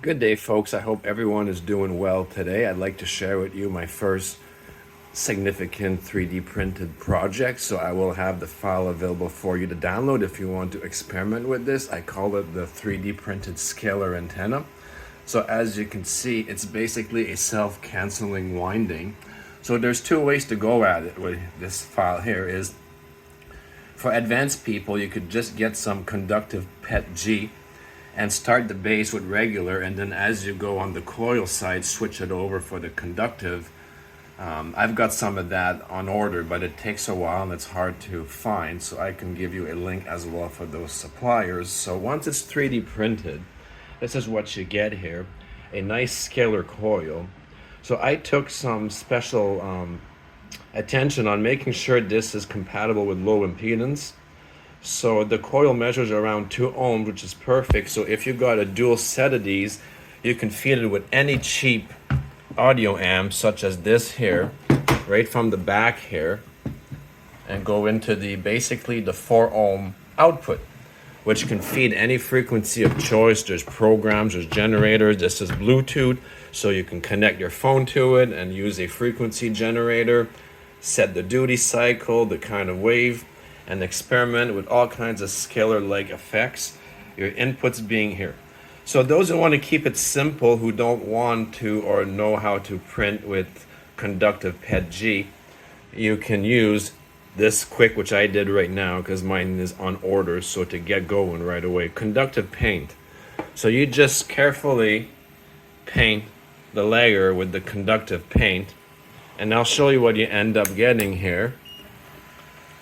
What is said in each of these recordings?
Good day, folks. I hope everyone is doing well today. I'd like to share with you my first significant 3D printed project. So I will have the file available for you to download if you want to experiment with this. I call it the 3D printed scalar antenna. So as you can see, it's basically a self-canceling winding. So there's two ways to go at it with this file here. Is for advanced people, you could just get some conductive PETG and start the base with regular, and then as you go on the coil side, switch it over for the conductive. I've got some of that on order, but it takes a while and it's hard to find, so I can give you a link as well for those suppliers. So once it's 3D printed, this is what you get here, a nice scalar coil. So I took some special attention on making sure this is compatible with low impedance. So the coil measures around 2 ohms, which is perfect. So if you've got a dual set of these, you can feed it with any cheap audio amp, such as this here, right from the back here, and go into basically the 4 ohm output, which can feed any frequency of choice. There's programs, there's generators. This is Bluetooth, so you can connect your phone to it and use a frequency generator, set the duty cycle, the kind of wave, and experiment with all kinds of scalar-like effects, your inputs being here. So those who want to keep it simple, who don't want to or know how to print with conductive PETG, you can use this quick, which I did right now because mine is on order, so to get going right away. Conductive paint. So you just carefully paint the layer with the conductive paint, and I'll show you what you end up getting here.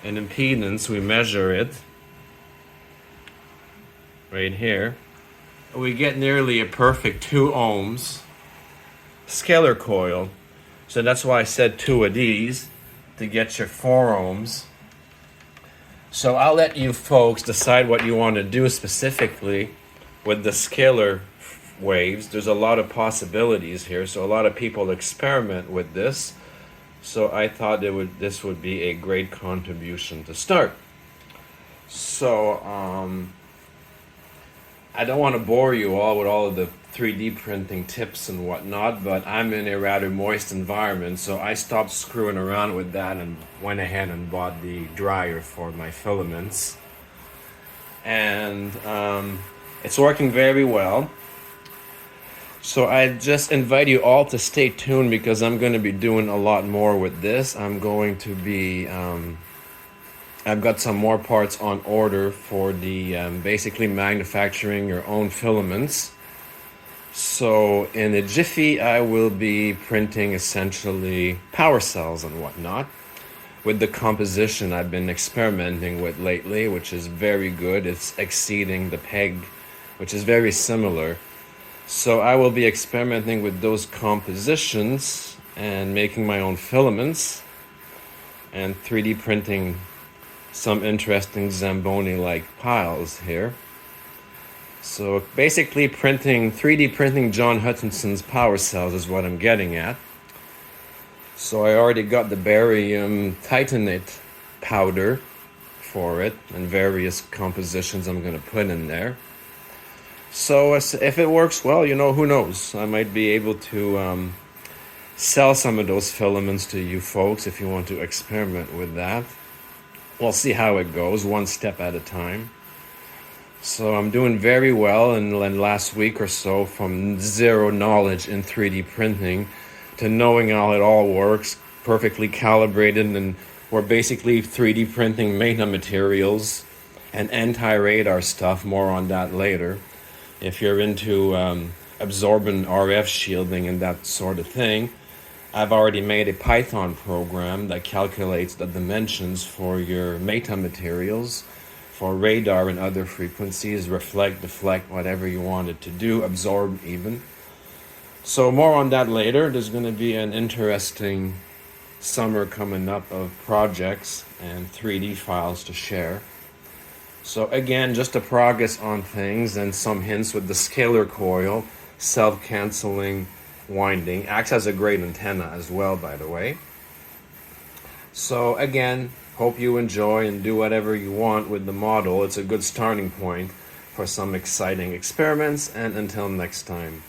In impedance, we measure it right here. We get nearly a perfect 2 ohms scalar coil. So that's why I said 2 of these to get your 4 ohms. So I'll let you folks decide what you want to do specifically with the scalar waves. There's a lot of possibilities here, so a lot of people experiment with this. So I thought this would be a great contribution to start. So I don't want to bore you all with all of the 3D printing tips and whatnot, but I'm in a rather moist environment, so I stopped screwing around with that and went ahead and bought the dryer for my filaments. And it's working very well. So I just invite you all to stay tuned because I'm going to be doing a lot more with this. I'm going to be, I've got some more parts on order for the basically manufacturing your own filaments. So in a jiffy, I will be printing essentially power cells and whatnot with the composition I've been experimenting with lately, which is very good. It's exceeding the PEG, which is very similar. So I will be experimenting with those compositions and making my own filaments and 3D printing some interesting Zamboni-like piles here. So basically 3D printing John Hutchinson's power cells is what I'm getting at. So I already got the barium titanate powder for it and various compositions I'm going to put in there. So if it works well, who knows? I might be able to sell some of those filaments to you folks if you want to experiment with that. We'll see how it goes, one step at a time. So I'm doing very well in the last week or so, from zero knowledge in 3D printing to knowing how it all works, perfectly calibrated, and we're basically 3D printing meta materials and anti-radar stuff. More on that later. If you're into absorbent RF shielding and that sort of thing, I've already made a Python program that calculates the dimensions for your meta materials for radar and other frequencies, reflect, deflect, whatever you want it to do, absorb even. So more on that later. There's going to be an interesting summer coming up of projects and 3D files to share. So again, just a progress on things and some hints with the scalar coil, self-canceling winding. Acts as a great antenna as well, by the way. So again, hope you enjoy and do whatever you want with the model. It's a good starting point for some exciting experiments, and until next time.